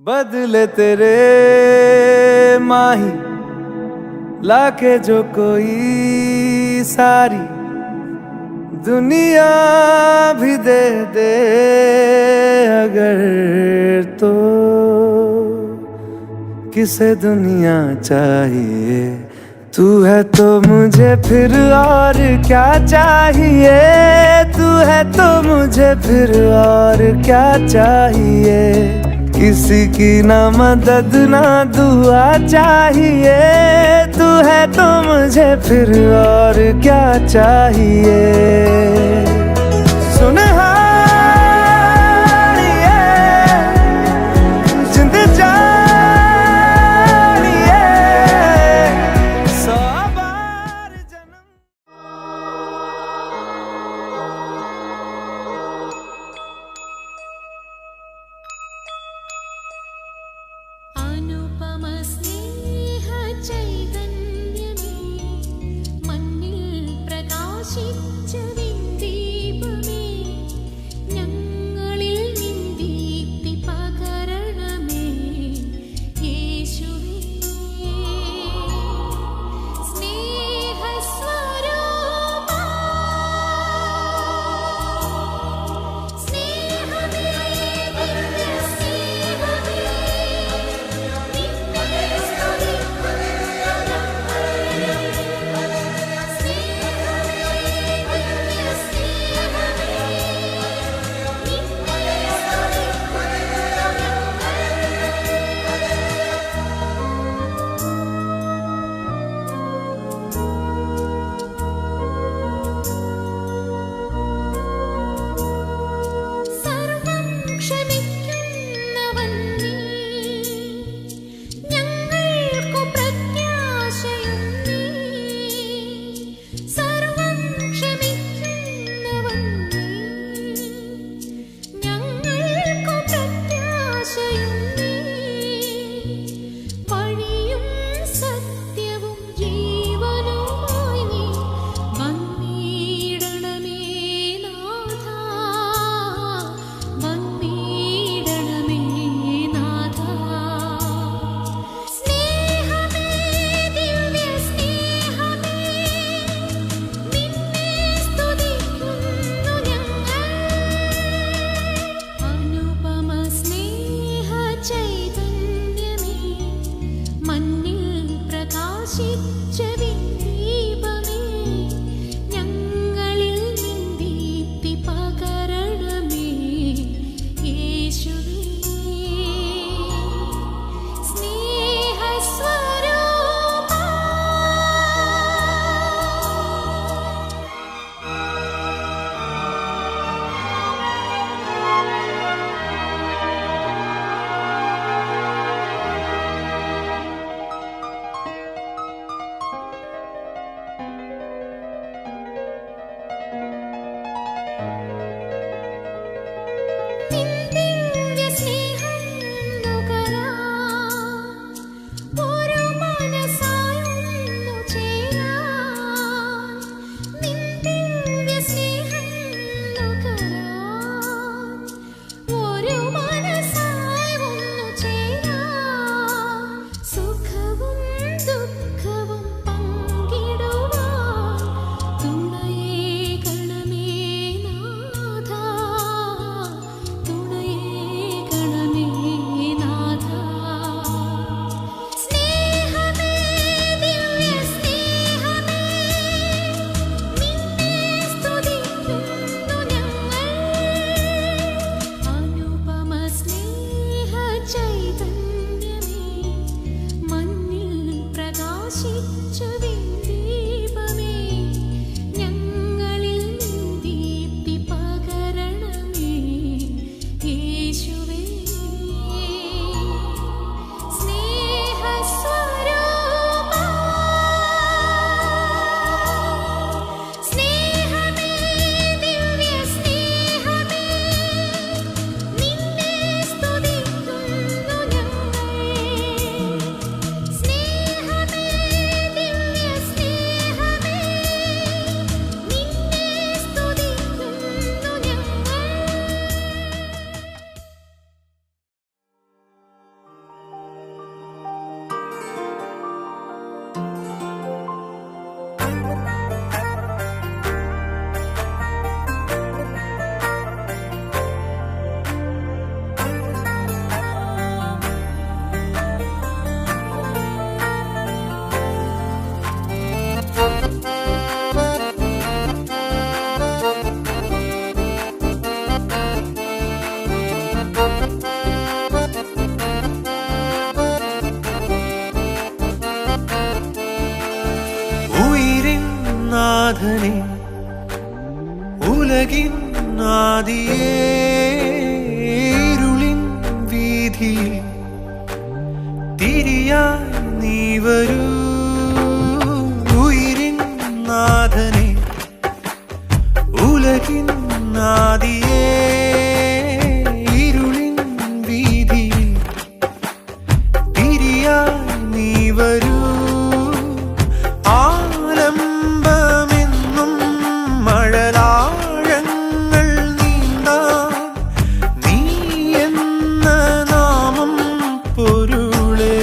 बदले तेरे माही लाके जो कोई सारी दुनिया भी दे दे अगर, तो किसे दुनिया चाहिए। तू है तो मुझे फिर और क्या चाहिए, तू है तो मुझे फिर और क्या चाहिए। किसी की ना मदद ना दुआ चाहिए, तू है तो मुझे फिर और क्या चाहिए। सुनहारिए जिंद जानिए, 100 बार जन्म। അനുപമ സ്നേഹ ചൈതന്യമേ, മണ്ണിൽ പ്രകാശിച്ച വിദ്ദീപമേ, നാഥനെ ഉലകിൻ ആദിയേ ഇരുളിൻ വീതിയിൽ തിരിയായി നീ വരൂ ഉയിരിൻ നാഥനെ ഉലകിൻ ആദിയേ ഇരുളിൻ വീതിയിൽ തിരിയായി നീ വരൂ ആലംബമെന്നും മഴലാഴങ്ങൾ നീന്താൻ നീ എന്ന നാമം പൊരുളേ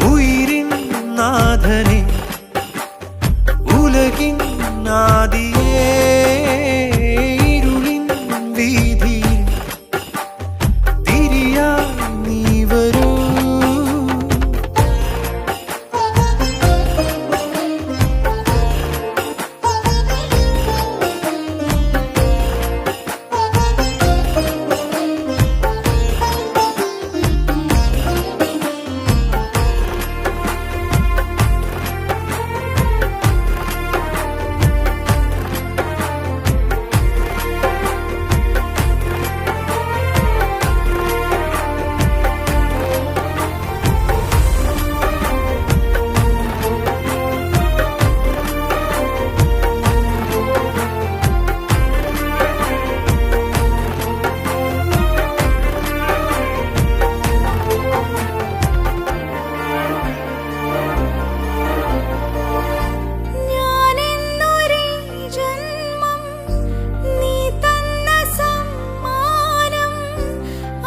ഉയിരിൻ നാഥനെ ഉലകിൻ ആദിയേ ഇരുളിൻ വീതിയിൽ തിരിയായി നീ വരൂ ഞാനെന്നൊരേ ജന്മം നീ തന്ന സമ്മാനം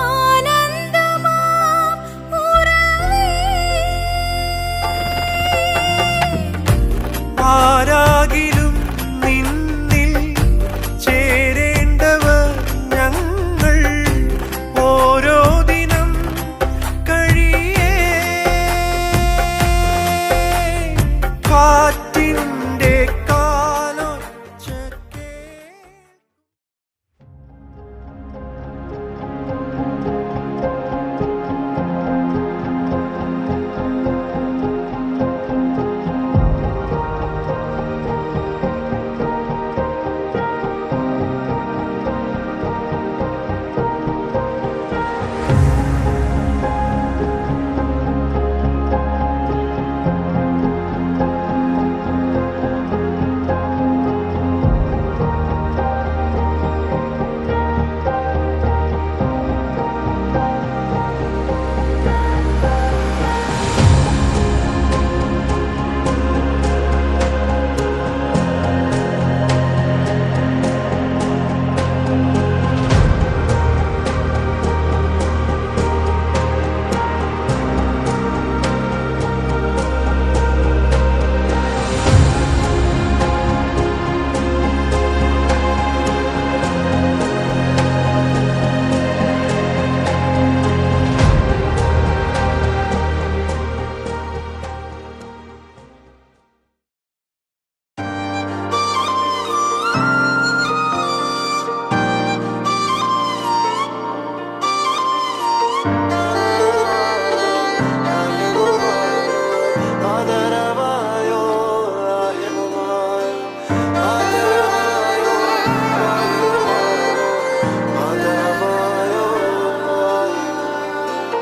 ആനന്ദമാം ഉറവേ ആരാകിലും നിന്നിൽ ചേരേണ്ടവർ ഞങ്ങൾ ഓരോ ദിനം കഴിയേ കാറ്റിൻ്റെ കാലൊച്ചക്കേ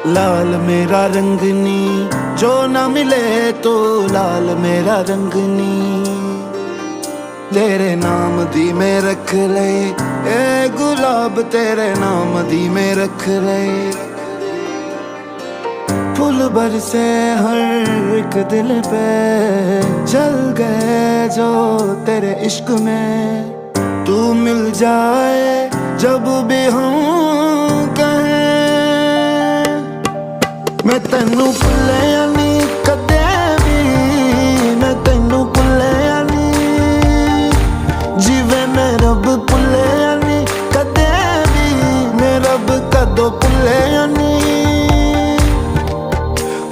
लाल मेरा रंगनी जो न मिले तो लाल मेरा रंगनी तेरे नाम दी में रख ले ए गुलाब तेरे नाम दी में रख ले फूल बरसे हर एक दिल पे जल गए जो तेरे इश्क में तू मिल जाए जब भी हम कहें मैं तेनू भुल्लिया नहीं कदे भी मैं तेनू भुल्लिया नहीं जीवे मैं रब भुल्लिया नहीं कदे भी मैं रब कदों भुल्लिया नहीं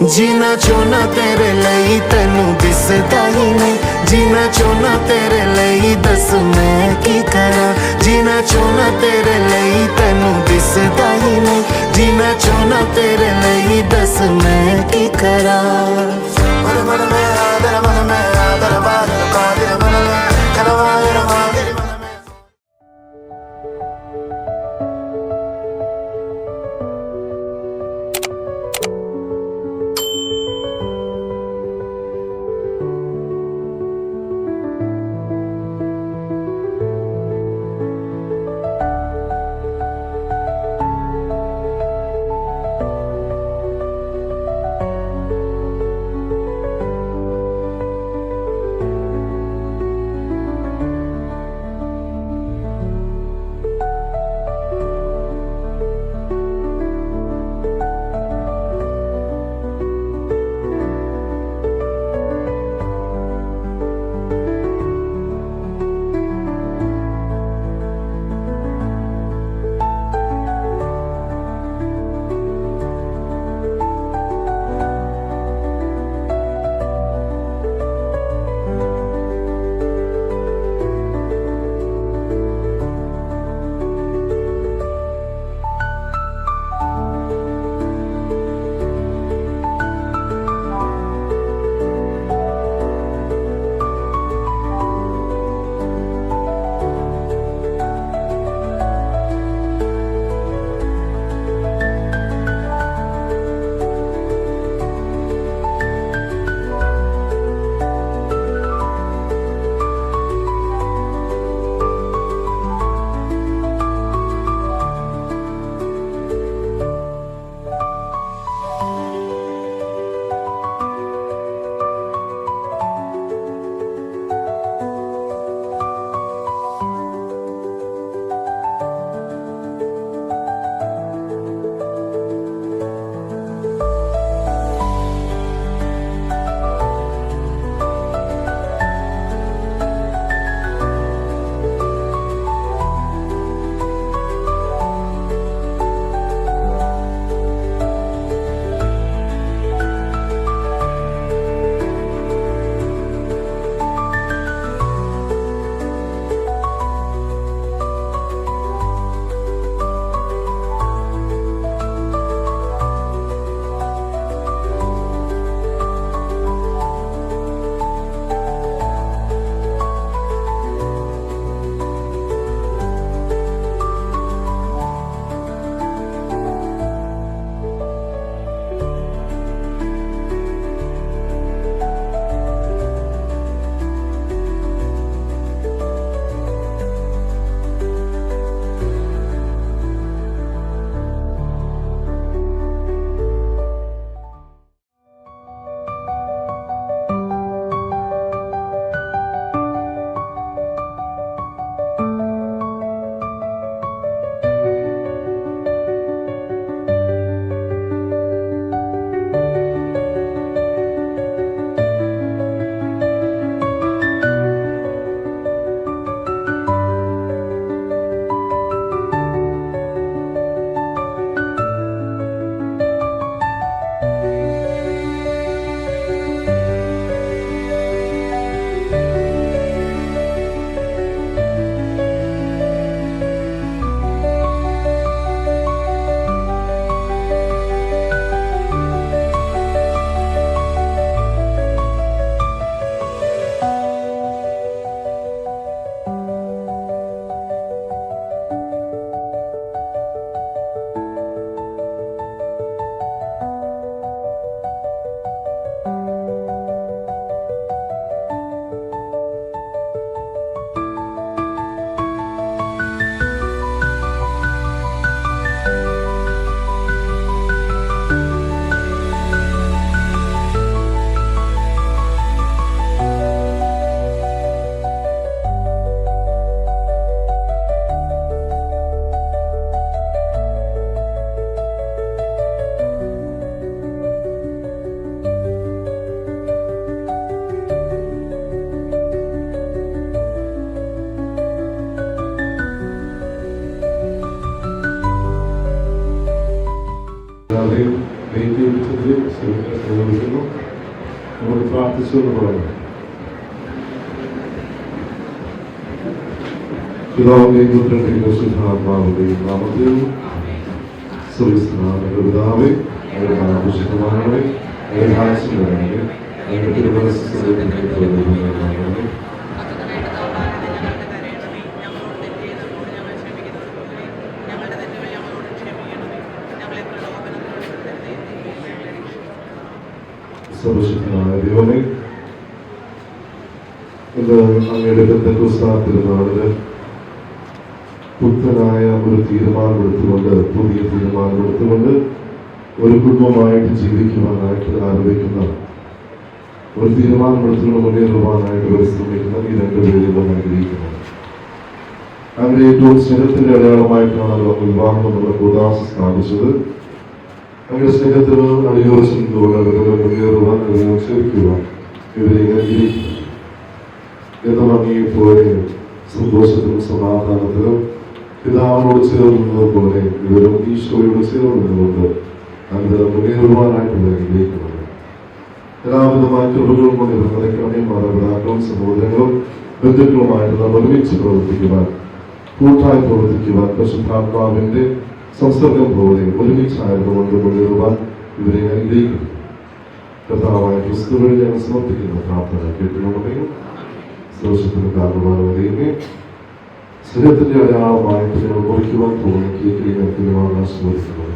जीना चाहना तेरे लिए तेनू दिसदा ही नहीं, जीना चाहना तेरे लिए दस मैं की करा, जीना चाहना तेरे लिए तेनू दिसदा ही नहीं, जीना चाहना तेरे लिए दस मैं की करा। എല്ലാവരെയും വേദിയിലിരിച്ചതിൽ സമ്മതിക്കുന്നു. നമുക്ക് പ്രാർത്ഥിച്ചു എന്ന് പറയുന്നു. പിതാവിന്റെയും പുത്രന്റെയും പരിശുദ്ധാത്മാവിന്റെയും നാമത്തിൽ സ്വർഗ്ഗസ്ഥനായ പിതാവേ, അങ്ങയുടെ നാമം പൂജിതമാകണമേ, അങ്ങയുടെ രാജ്യം വരണമേ, അങ്ങയുടെ തിരുമനസ്സ് സ്വർഗ്ഗത്തിലെ പോലെ ഭൂമിയിലുമാകണമേ. സർവശക്തനായ ദൈവമേ, ഇന്ന് അങ്ങയുടെ പെന്തക്കോസ്താ തിരുനാളില് പുത്തനായ ഒരു തീരുമാനമെടുത്തുകൊണ്ട്, പുതിയ തീരുമാനമെടുത്തുകൊണ്ട് ഒരു കുടുംബമായിട്ട് ജീവിക്കുവാനായിട്ട് ആരംഭിക്കുന്ന, ഒരു തീരുമാനമെടുത്തുകൊണ്ട് മുന്നേറുവാനായിട്ട് പരിശ്രമിക്കുന്ന ഈ രണ്ടുപേരും ആഗ്രഹിക്കുന്നു. അങ്ങനെ ഏറ്റവും സ്നേഹത്തിന്റെ അടയാളമായിട്ടാണ് നമ്മൾ വിവാഹം എന്നുള്ള കൂതാശ സ്ഥാപിച്ചത്. അങ്ങനെ സ്നേഹത്തിന് അടിയോസിലൂടെ മുന്നേറുവാൻ, അതിനെ ക്ഷമിക്കുവാൻ ഇവരെ ഇരിക്കുന്നു. പോലെ സന്തോഷത്തിലും സമാധാനത്തിലും പിതാവിനോട് ചേർന്നത് പോലെ ഇവരും ഈശോയോട് ചേർന്നുകൊണ്ട് അങ്ങനെ മുന്നേറുവാനായിട്ടുള്ള ആഗ്രഹിക്കുന്നത്. എല്ലാവിധമായ കൃപകളും കൊണ്ട് ഇവർ നിറയ്ക്കണമേ. മാതാപിതാക്കളും സഹോദരങ്ങളും ബന്ധുക്കളുമായിട്ട് നാം ഒരുമിച്ച് പ്രവർത്തിക്കുവാൻ, കൂട്ടായി പ്രവർത്തിക്കുവാൻ, പരിശുദ്ധാത്മാവിന്റെ സംസർഗം പോലെ ഒരുമിച്ചായതുകൊണ്ട് മുന്നേറുവാൻ ഇവരെ ആഗ്രഹിക്കുന്നു. കർത്താവായ ക്രിസ്തുവിനെ ഞങ്ങൾ സമർപ്പിക്കുന്ന പ്രാർത്ഥന കേട്ടുകൊണ്ടേ സന്തോഷത്തിന് കാരണമാകുകയും സ്നേഹത്തിന്റെ അടയാളമായിട്ട് ഞങ്ങൾ മുറിക്കുവാൻ പോകുന്ന കേക്കിനെ ആസ്വദിക്കുന്നത്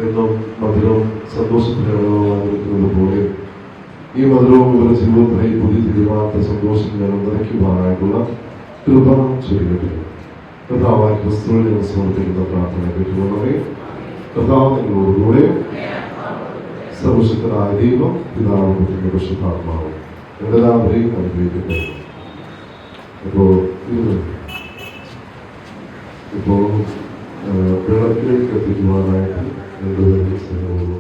എന്നും മധുരവും സന്തോഷത്തിന്റെ അടയാളമായിരിക്കുന്നത് പോലെ ഈ മധുരവും ഇവരുടെ ജീവിതത്തിലെ പുതിയ തീരുമാനത്തെ സന്തോഷം ഞങ്ങൾ നിറയ്ക്കുവാനായിട്ടുള്ള കൃപ ചൊരിയട്ടെ. കർത്താവായ ക്രിസ്തുവിനെ ഞങ്ങൾ സമർപ്പിക്കുന്ന പ്രാർത്ഥന കേട്ടുകൊണ്ടേ കർത്താവ് നിങ്ങളോടുകൂടെ സർവശക്തനായ ദൈവം പിതാവ് പുത്രന്റെ പരിശുദ്ധാത്മാവ് എല്ലാവരെയും അനുഗ്രഹിക്കട്ടെ. ഇപ്പോ വിളക്കിലേക്ക് എത്തിക്കുവാനായിട്ട് രണ്ടുപേരും സ്നേഹപൂർവ്വം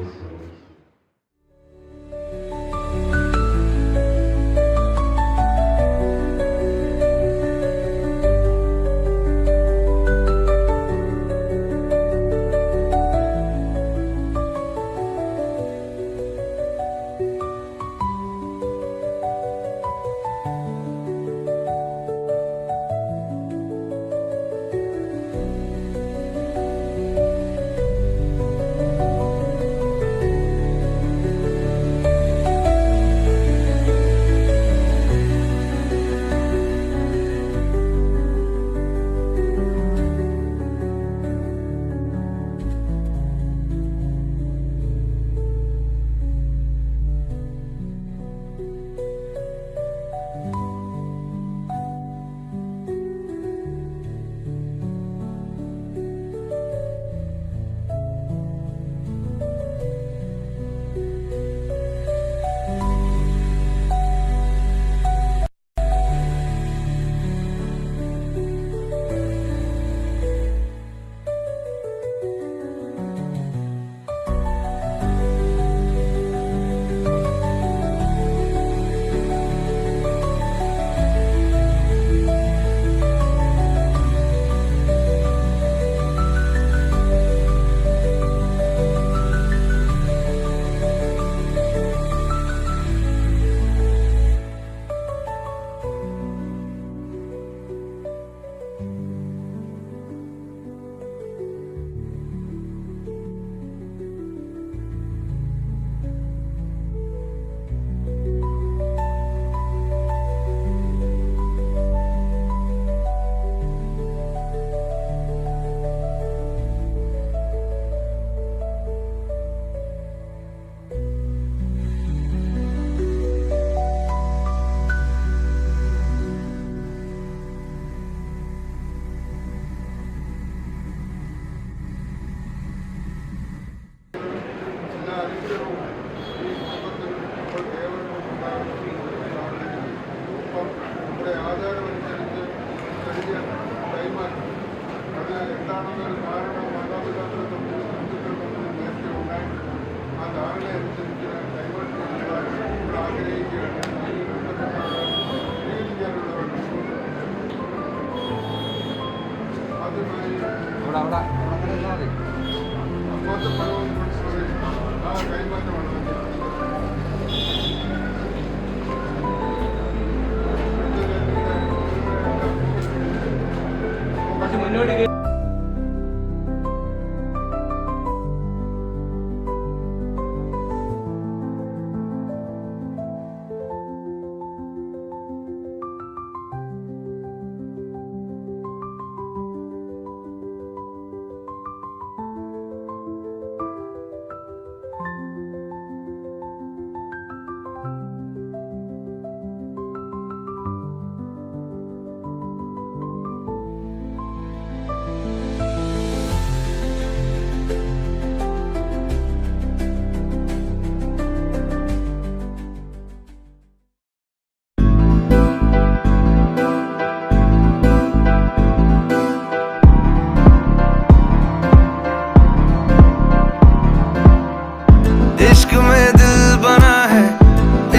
इश्क में दिल बना है,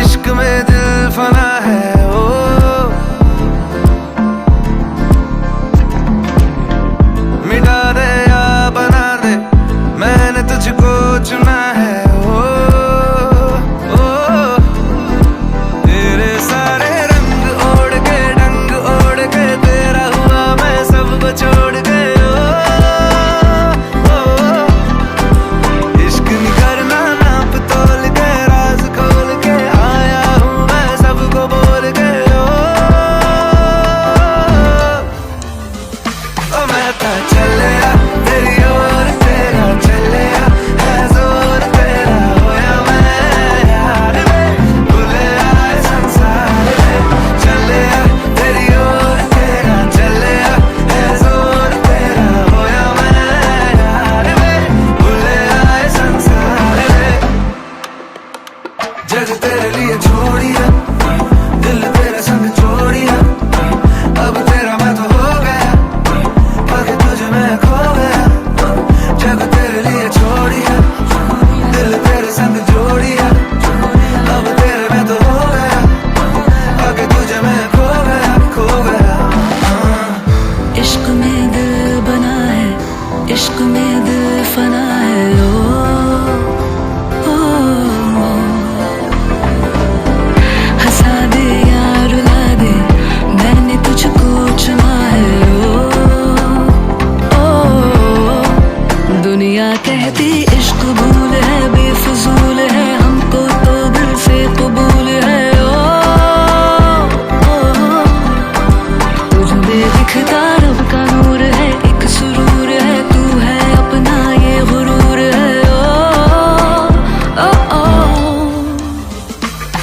इश्क में दिल फना है। ओ मिटा दे या बना दे, मैंने तुझको चुना है। ओ तेरे सारे रंग ओढ़ के, डंग ओढ़ के, तेरा हुआ मैं सबको छोड़ के। जग तेरे लिए छोड़िया, दिल तेरे संग छोड़िया, अब तेरा मैं तो हो गया, पाके तुझे मैं खो गया। जग तेरे लिए छोड़िया, दिल तेरे संग जोड़िया, अब तेरे मैं तो हो गया, पाके तुझे मैं खो गया, खो गया। इश्क में दिल बना है, इश्क में दिल फना है। हंसा दे या रुला दे, मैंने तुझको चुना है। दुनिया कहती इश्क भूल है, बेफजूल है, हमको तो दिल से कबूल है। तुझ में दिखता रब का नूर है, एक सुरूर है, तू है अपना ये गुरूर है।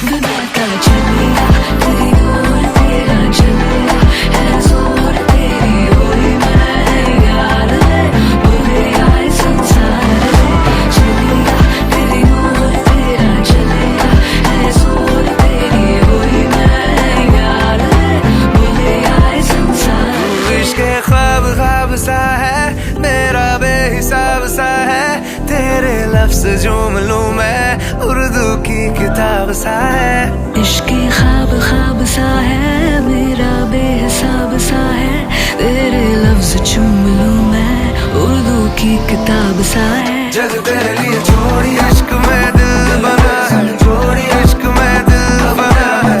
बिना का चलिया तेरी ओर तेरा चलिया, है जोर तेरी ओर मैं यार है, बोले आए संसार है। चलिया तेरी ओर तेरा चलिया, है जोर तेरी ओर मैं यार है, बोले आए संसार। इश्क ख्वाब ख्वाब सा है, मेरा बेहिसाब सा है, तेरे लफ्ज झूम लूं मैं, उर्दू की किताब सा है। इश्क ख्वाब ख्वाब सा है, मेरा बेहिसाब सा है, तेरे लफ्ज चूम लूं मैं, उर्दू की किताब सा है। जग तेरे लिए छोड़ी, इश्क में दिल बना है, छोड़ी इश्क में दिल बना है।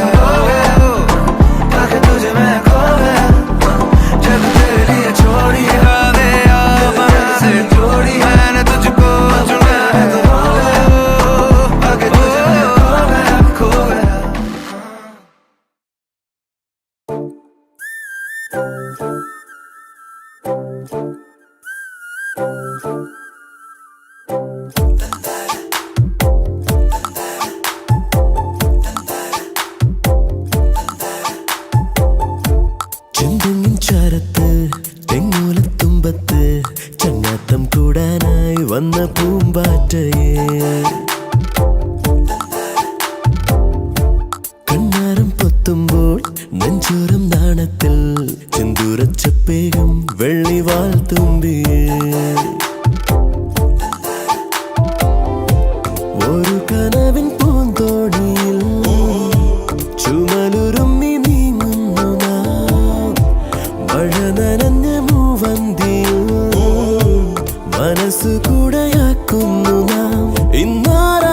पाके तुझे मैं खो गया, जग तेरे लिए छोड़ी, दे या बना से जोड़ी, मैंने तुझको चुना है। पाके तुझे मैं खो गया, खो गया। ചെന്തെങ്ങിൻ ചാരത്ത് തെങ്ങോലത്തുമ്പത്ത് ചങ്ങാത്തം കൂടാനായി വന്ന പൂമ്പാറ്റയെ കണ്ണാരം പൊത്തുമ്പോൾ നെഞ്ചോരം നാണത്തിൽ ചെന്തൂരച്ചപ്പേകം വെള്ളിവാൽ തുമ്പിയെ ഒരു കനവിൻ പൂന്തോണിയിൽ ചുമലുരുമ്മി നീങ്ങുന്നു നാം, മഴ നനഞ്ഞ മൂവന്തിയിൽ മനസ്സു കൂടെയാക്കുന്നു നാം. ഇന്നാരാ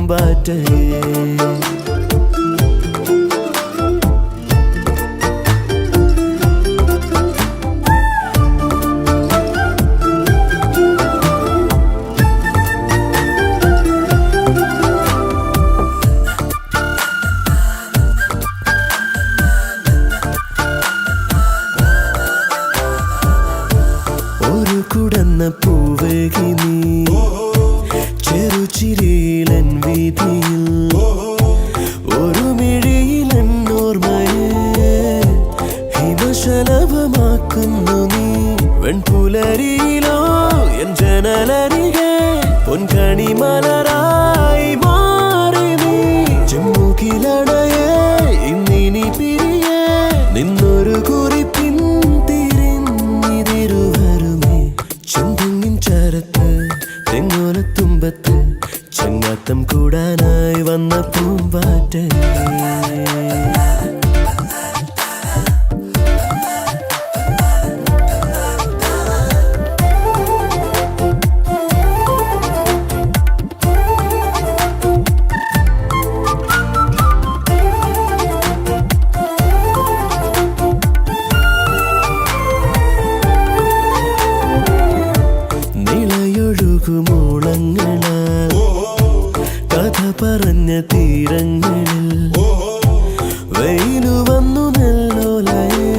പൂമ്പാറ്റയെ. ഒരു കുടന്ന പൂവേകി നീ ചെറുചിരിയിലൻ വീതിയിൽ ഒരു മിഴിയിലൻ ഓർമ്മയെ ഹിമശലഭമാക്കുന്നു നീ. വെൺപുലരിയിലോ എൻ ജനലരികെ പൊൻകണിമലരായി മാറി നീ. ചെമ്മുകിലണയെ ഇന്നിനി പിരിയെ നിന്നൊരു കുറിപ്പിൻ തിരിഞ്ഞിതിരുവരുമേ. ചെന്തെങ്ങിൻ ചരത്ത് തെങ്ങോലത്തുമ്പത്ത് ചങ്ങാത്തം കൂടാനായി വന്ന പൂമ്പാറ്റയെ. നിളയൊഴുകുമൂളങ്ങളാൽ കഥ പറഞ്ഞ തീരങ്ങളിൽ വെയിലു വന്നു നെല്ലോലയെ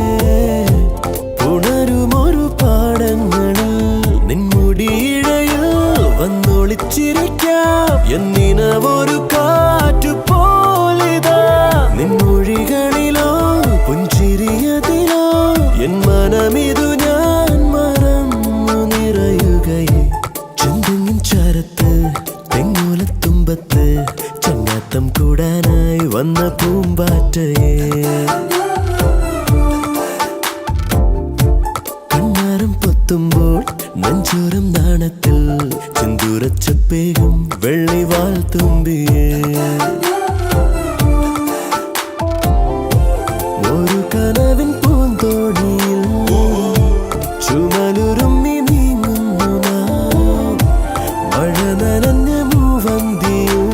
പുണരുമൊരു പാടങ്ങളിൽ. നിൻമുടിയിഴയിൽ വന്നൊളിച്ചിരിക്കാം എന്നിനവൊരു കാറ്റു പോലിതാ. നിൻമൊഴികളിലോ പുഞ്ചിരിയതിലോ എൻ മനമിതു ഞാൻ മറന്നു നിറയുകയെ. ചെന്തെങ്ങിൻ ചരത്ത് തെങ്ങോലത്തുമ്പത്ത് ചങ്ങാത്തം കൂടാനായി വന്ന പൂമ്പാറ്റയെ. കണ്ണാരം പൊത്തുമ്പോൾ നെഞ്ചോരം നാണത്തിൽ ചെന്തൂരച്ചപ്പേകും വെള്ളിവാൽ തുമ്പിയെ. ഒരു കനവിൻ പൂന്തോണിയിൽ ചുമലുരുമ്മി നീങ്ങുന്നു നാം. മഴ നനഞ്ഞ മൂവന്തിയും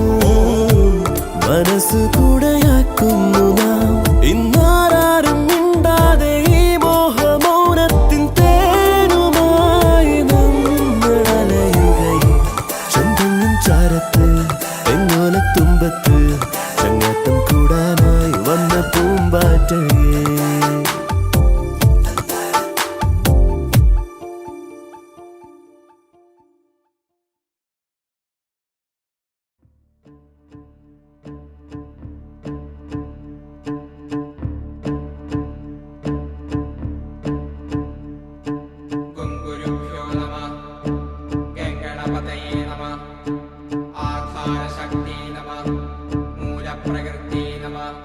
മനസ്സ് കൂടെയാക്കുന്നു നാം. ഇന്നാരും മിണ്ടാതെ ഈ മോഹമൗനത്തിൻ തേനുമായി നമ്മൾ അലയുകയെ. ചെന്തെങ്ങിൻ ചാരത്ത് തെങ്ങോലത്തുമ്പത്ത് ചങ്ങാത്തം കൂടാനായി വന്ന പൂമ്പാറ്റയെ. ഗുരുഭ്യോ നമഃ ഗംഗണപതയേ നമഃ ആധാരശക്തി നമഃ മൂലപ്രകൃതി നമഃ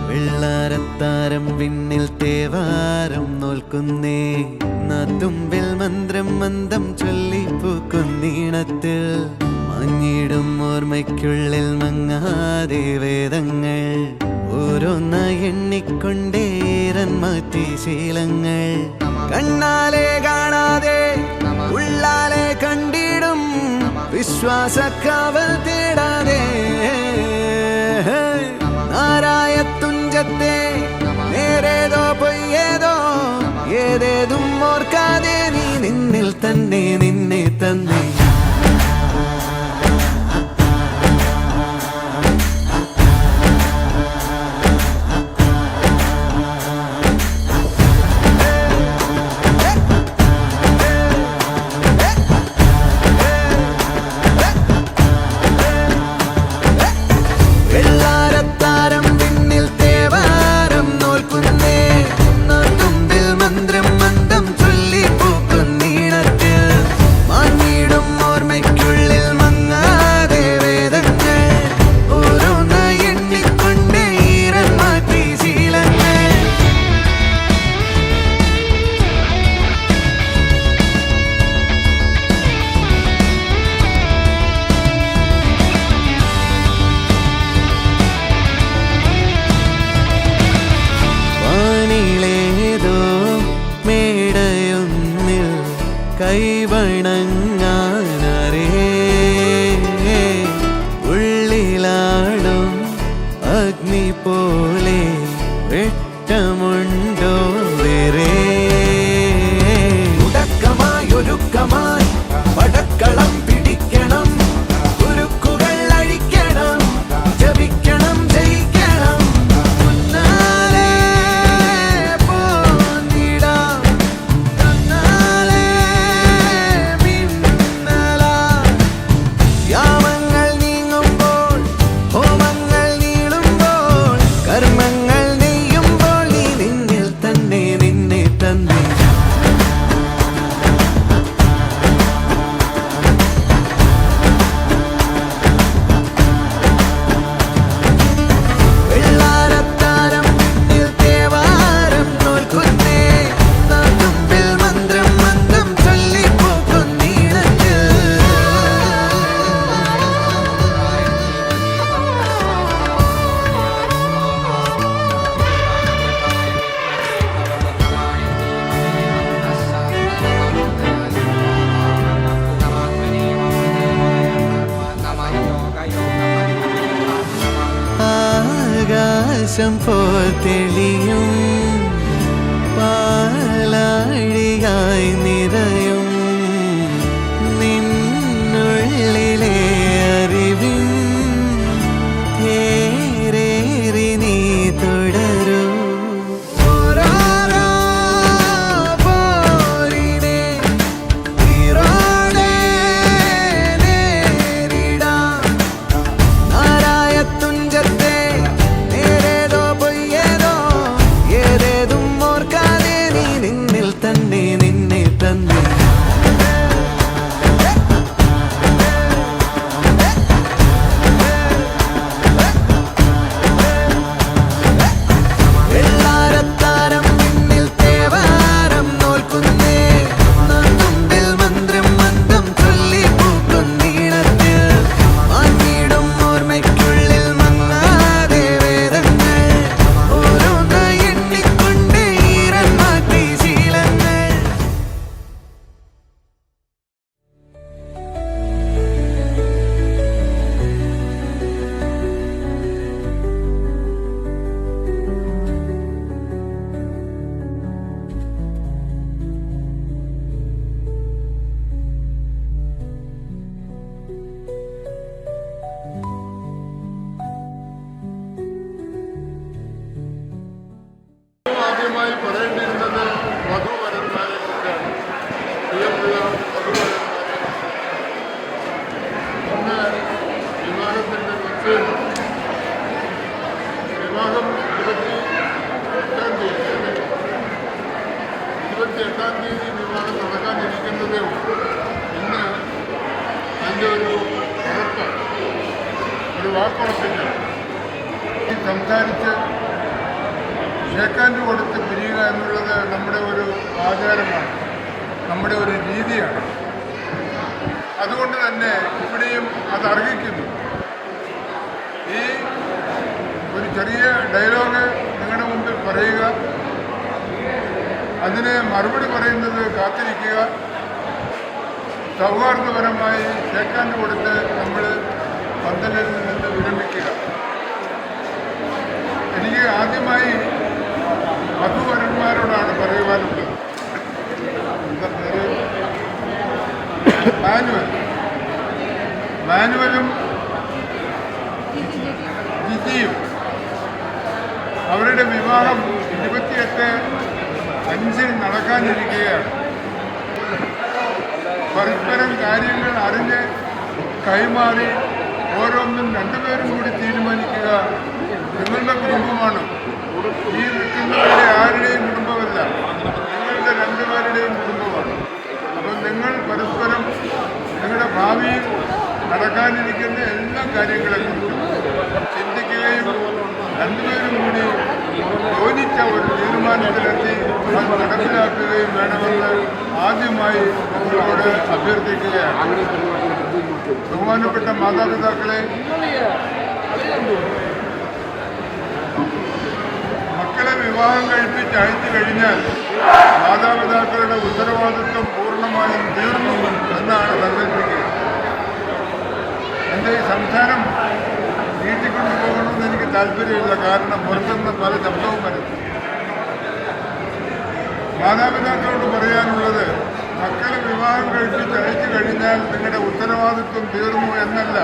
വെള്ളാരത്താരം വിണ്ണിൽ തേവാരം നോൽക്കുന്നേ. നാത്തുമ്പിൽ മന്ത്രം മന്ദം ചൊല്ലിപ്പൂക്കുന്നീണത്തിൽ മഞ്ഞിടും ഓർമ്മയ്ക്കുള്ളിൽ മങ്ങാതെ വേദങ്ങൾ ഓരോന്നായി എണ്ണിക്കൊണ്ടേരൻ മാറ്റി ശീലങ്ങൾ. കണ്ണാലെ കാണാതെ ഉള്ളാലെ കണ്ടിടും വിശ്വാസക്കാവൽ തേടാതെ. നാരായത്തുഞ്ചത്തെ നേരേതോ പൊയ്യേതോ ഏതേതും ഓർക്കാതെ നീ നിന്നിൽ തന്നെ നിന്നെ തന്നെ. വെള്ളാരത്താരം വിണ്ണിൽ തേവാരം നോൽക്കുന്നേ. നാത്തുമ്പിൽ മന്ത്രം മന്ദം ചൊല്ലിപ്പൂക്കുന്നീണത്തിൽ വണങ്ങാനരേ ഉള്ളിലാടും അഗ്നി പോലെ വെട്ടമുണ്ടോ വേറെ ഉടക്കമായൊരുക്കമായി പടക്കളം പിടിക്കണം ഉരുക്കുകൾ അഴിക്കണം ജപിക്കണം ജയിക്കണം മുന്നാലെ പോന്നിടാം തന്നാലെ മിന്നലാം യാമങ്ങൾ നീങ്ങുമ്പോൾ ഹോമങ്ങൾ നീളുമ്പോൾ കർമ്മങ്ങൾ നെയ്യുമ്പോൾ നീ നിന്നിൽ തന്നെ നിന്നെ തന്നെ വെള്ളാരത്താരം പിന്നിൽ തേവാരം തോൽക്കുന്നേ നാട്ടുമ്പിൽ മന്ത്രം മന്ത്രം ചൊല്ലിപ്പോക്കുന്നീണത്തിൽ ആകാശം പോൽ തെളിയും പാലാഴിയായി നിറയും നിന്നുള്ളിലെ അറിവിൻ തേരേറി നീ തുടരൂ ഓരോരോ പോരിനെ ഉയിരോടെ നേരിടാം നാരായത്തുഞ്ചത്തെ നേരേതോ പൊയ്യേതോ ഏതേതും ഓർക്കാതെ നീ നിന്നിൽ തന്നെ നിന്നെ തന്നെ വെള്ളാരത്താരം പിന്നിൽ തേവാരം നോൽക്കുന്നേ നാട്ടുമ്പിൽ മന്ത്രം മന്ത്രം ചൊല്ലിപ്പൂക്കുന്നീണത്തിൽ മാഞ്ഞിടും ഓർമ്മയ്ക്കുള്ളിൽ മങ്ങാതെ വേദങ്ങൾ ഓരോന്ന് എണ്ണിക്കൊണ്ട് ഈരൻ മാറ്റി ശീലങ്ങൾ ആദ്യമായി പറയേണ്ടിയിരുന്നത് വധുവരന്മാരെ കുറിച്ചാണ്. പ്രിയമുള്ള വധുവരന്മാരെ, ഇന്ന് വിവാഹത്തിൻ്റെ നിശ്ചയം വിവാഹം 28-ാം തീയതി വിവാഹം നടക്കാനിരിക്കുന്നതേ ഉള്ളൂ. ഇന്ന് അതിൻ്റെ ഒരു ഉറപ്പ്, ഒരു വാക്കുറപ്പില്ല. സംസാരിച്ച് ഷേക്കാൻഡ് കൊടുത്ത് പിരിയുക എന്നുള്ളത് നമ്മുടെ ഒരു ആചാരമാണ്, നമ്മുടെ ഒരു രീതിയാണ്. അതുകൊണ്ട് തന്നെ ഇവിടെയും അത് അർഹിക്കുന്നു. ഈ ഒരു ചെറിയ ഡയലോഗ് നിങ്ങളുടെ മുമ്പിൽ പറയുക, അതിന് മറുപടി പറയുന്നത് കാത്തിരിക്കുക, സൗഹാർദ്ദപരമായി ഷേക്കാൻഡ് കൊടുത്ത് നമ്മൾ പന്തലിൽ നിന്ന് വിരമിക്കുക. എനിക്ക് ആദ്യമായി വധുവരന്മാരോടാണ് പറയുവാനുള്ളത്. എന്താ പേര്? മാനുവലും ജിജിയും. അവരുടെ വിവാഹം 28/5 നടക്കാനിരിക്കുകയാണ്. പരസ്പരം കാര്യങ്ങൾ അറിഞ്ഞ് കൈമാറി ഓരോന്നും രണ്ടുപേരും കൂടി തീരുമാനിക്കുക. നിങ്ങളുടെ കുടുംബമാണ്, ഈ നിൽക്കുന്നവരുടെ ആരുടെയും കുടുംബമല്ല, നിങ്ങളുടെ രണ്ടുപേരുടെയും കുടുംബമാണ്. അപ്പം നിങ്ങൾ പരസ്പരം നിങ്ങളുടെ ഭാവിയിൽ നടക്കാനിരിക്കുന്ന എല്ലാ കാര്യങ്ങളെക്കുറിച്ചും ചിന്തിക്കുകയും രണ്ടുപേരും കൂടി യോജിച്ച ഒരു തീരുമാനത്തിലെത്തി അത് നടപ്പിലാക്കുകയും വേണമെന്ന് ആദ്യമായി നിങ്ങളോട് അഭ്യർത്ഥിക്കുകയാണ്. ബഹുമാനപ്പെട്ട മാതാപിതാക്കളെ, മക്കളെ വിവാഹം കഴിപ്പിച്ച് അയച്ചു കഴിഞ്ഞാൽ മാതാപിതാക്കളുടെ ഉത്തരവാദിത്വം പൂർണ്ണ പൂർണ്ണമായും തീർന്നു എന്നാണ് സങ്കല്പിക്കുക. എൻ്റെ ഈ സംസാരം നീട്ടിക്കൊണ്ടു പോകണമെന്ന് എനിക്ക് താല്പര്യമില്ല. കാരണം പുറത്തുനിന്ന് പല ശബ്ദവും വരുന്നു. മാതാപിതാക്കളോട് പറയാനുള്ളത്, മക്കളെ വിവാഹം കഴിപ്പിച്ച് അയച്ചു കഴിഞ്ഞാൽ നിങ്ങളുടെ ഉത്തരവാദിത്വം തീർന്നു എന്നല്ല.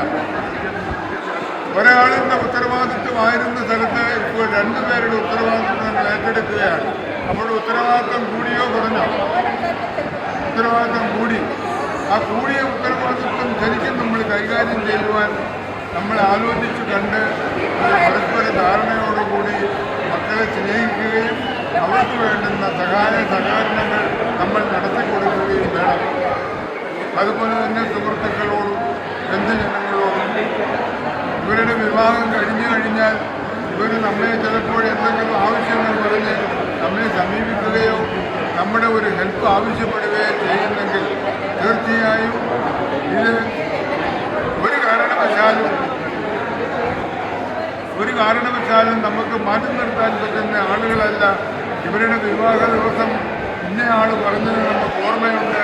ഒരാളിൻ്റെ ഉത്തരവാദിത്വമായിരുന്ന സ്ഥലത്ത് ഇപ്പോൾ രണ്ടുപേരുടെ ഉത്തരവാദിത്വം നിങ്ങൾ ഏറ്റെടുക്കുകയാണ്. അപ്പോൾ ഉത്തരവാദിത്വം കൂടിയോ കുറഞ്ഞോ? ഉത്തരവാദിത്വം കൂടി. ആ കൂടിയ ഉത്തരവാദിത്വം ശരിക്കും നമ്മൾ കൈകാര്യം ചെയ്യുവാൻ നമ്മൾ ആലോചിച്ച് കണ്ട് പരസ്പര ധാരണയോടുകൂടി മക്കളെ സ്നേഹിക്കുകയും അവർക്ക് വേണ്ടുന്ന സഹകരണങ്ങൾ നമ്മൾ നടത്തി കൊടുക്കുകയും വേണം. അതുപോലെ തന്നെ സുഹൃത്തുക്കളോടും ബന്ധുജനങ്ങളോടും ഇവരുടെ വിവാഹം കഴിഞ്ഞു കഴിഞ്ഞാൽ ഇവർ നമ്മെ ചിലപ്പോൾ എന്തെങ്കിലും ആവശ്യങ്ങൾ പറഞ്ഞ് നമ്മെ സമീപിക്കുകയോ നമ്മുടെ ഒരു ഹെൽപ്പ് ആവശ്യപ്പെടുകയോ ചെയ്യുന്നെങ്കിൽ തീർച്ചയായും ഇത് ഒരു കാരണവശാലും നമുക്ക് മാറ്റി നിർത്താൻ പറ്റുന്ന ആളുകളല്ല. ഇവരുടെ വിവാഹ ദിവസം ഇന്നയാൾ പറഞ്ഞത് നമുക്ക് ഓർമ്മയുണ്ട്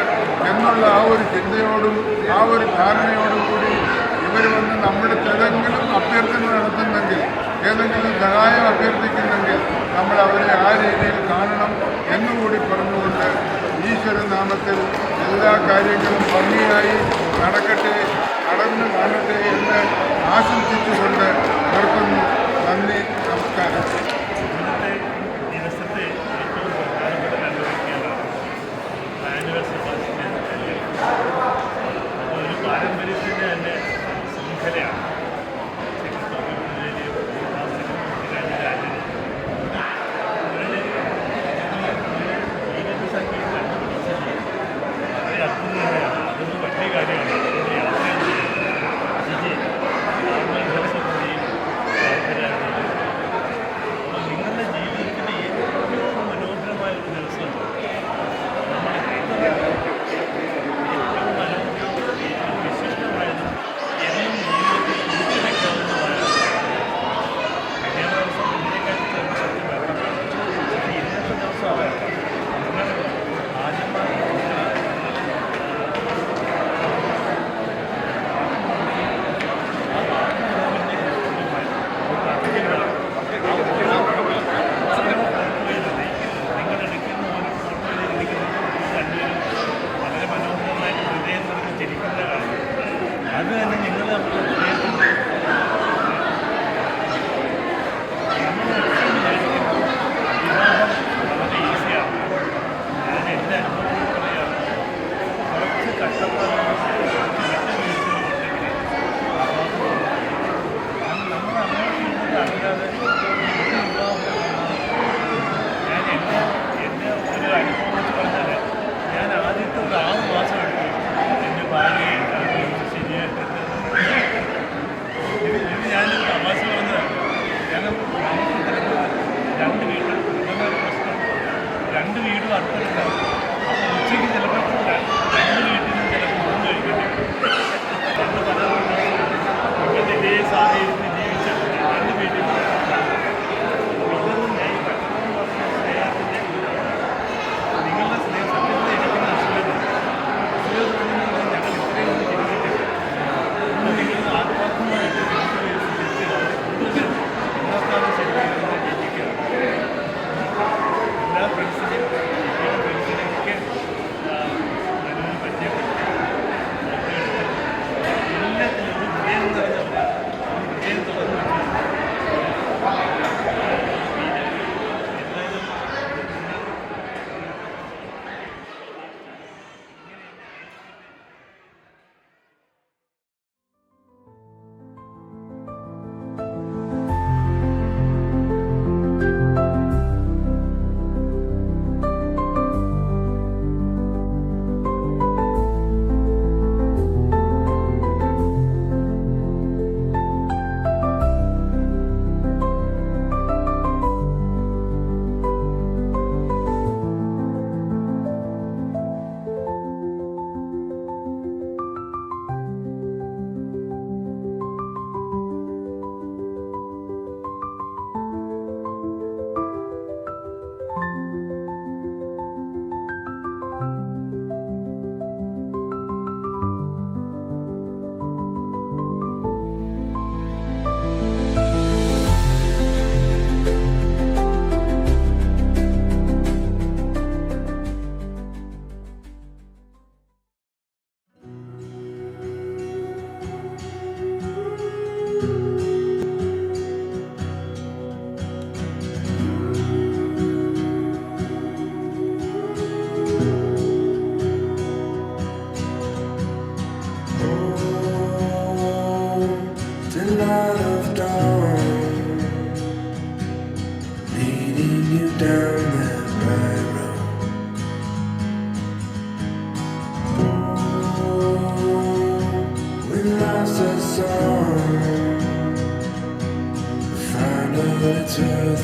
എന്നുള്ള ആ ഒരു ചിന്തയോടും ആ ഒരു ധാരണയോടും കൂടി ഇവർ വന്ന് നമ്മുടെ ഏതെങ്കിലും അഭ്യർത്ഥന നടത്തുന്നെങ്കിൽ, ഏതെങ്കിലും സഹായം അഭ്യർത്ഥിക്കുന്നെങ്കിൽ നമ്മൾ അവരെ ആ രീതിയിൽ കാണണം എന്നുകൂടി പറഞ്ഞുകൊണ്ട് ഈശ്വരനാമത്തിൽ എല്ലാ കാര്യങ്ങളും ഭംഗിയായി നടക്കട്ടെ, നടന്നു കാണട്ടെ എന്ന് ആശംസിച്ചുകൊണ്ട് നിർത്തുന്നു. നന്ദി, നമസ്കാരം. ഇന്നത്തെ ദിവസത്തെ ഏറ്റവും പ്രധാനപ്പെട്ട കണ്ടുപിടിക്കുകയാണ് ആനിവേഴ്സറി ഫംഗ്ഷൻ. അതൊരു പാരമ്പര്യത്തിൻ്റെ തന്നെ ശൃംഖലയാണ്. അതൊരു വലിയ കാര്യമാണ്. അതുകൊണ്ട് യാത്രയും ചെയ്ത്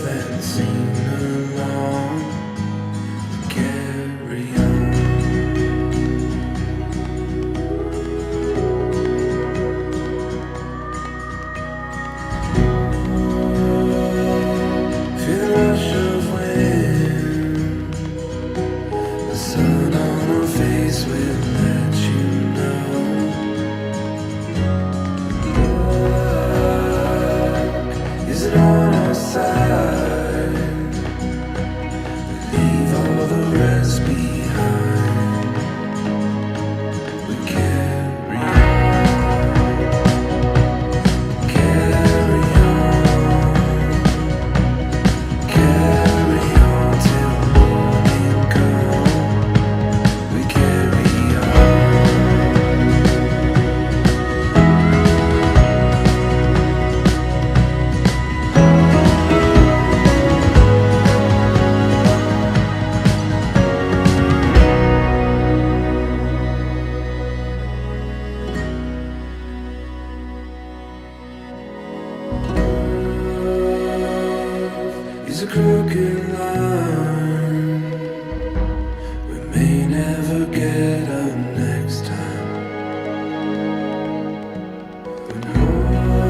then sing along. Carry on. Feel the rush of wind. The sun on our face will let you know. Is it on our side? We leave all the rest behind. We carry on. Carry on. Carry on till morning come. We carry on. Is a crooked line. We may never get up next time. When hope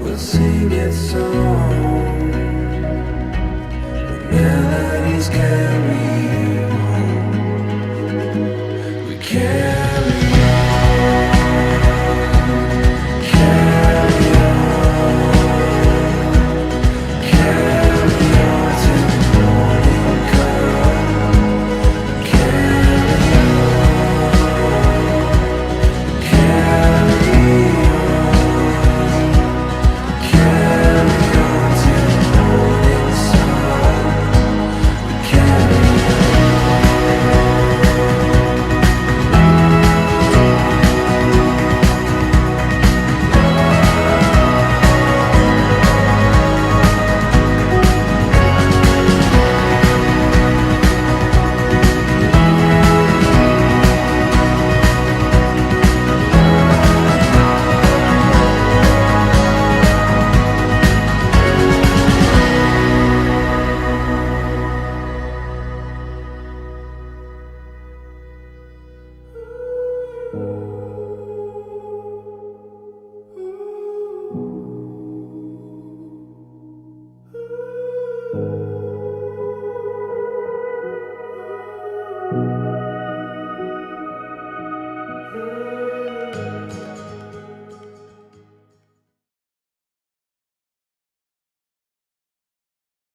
will sing its song. When melodies carry home. We carry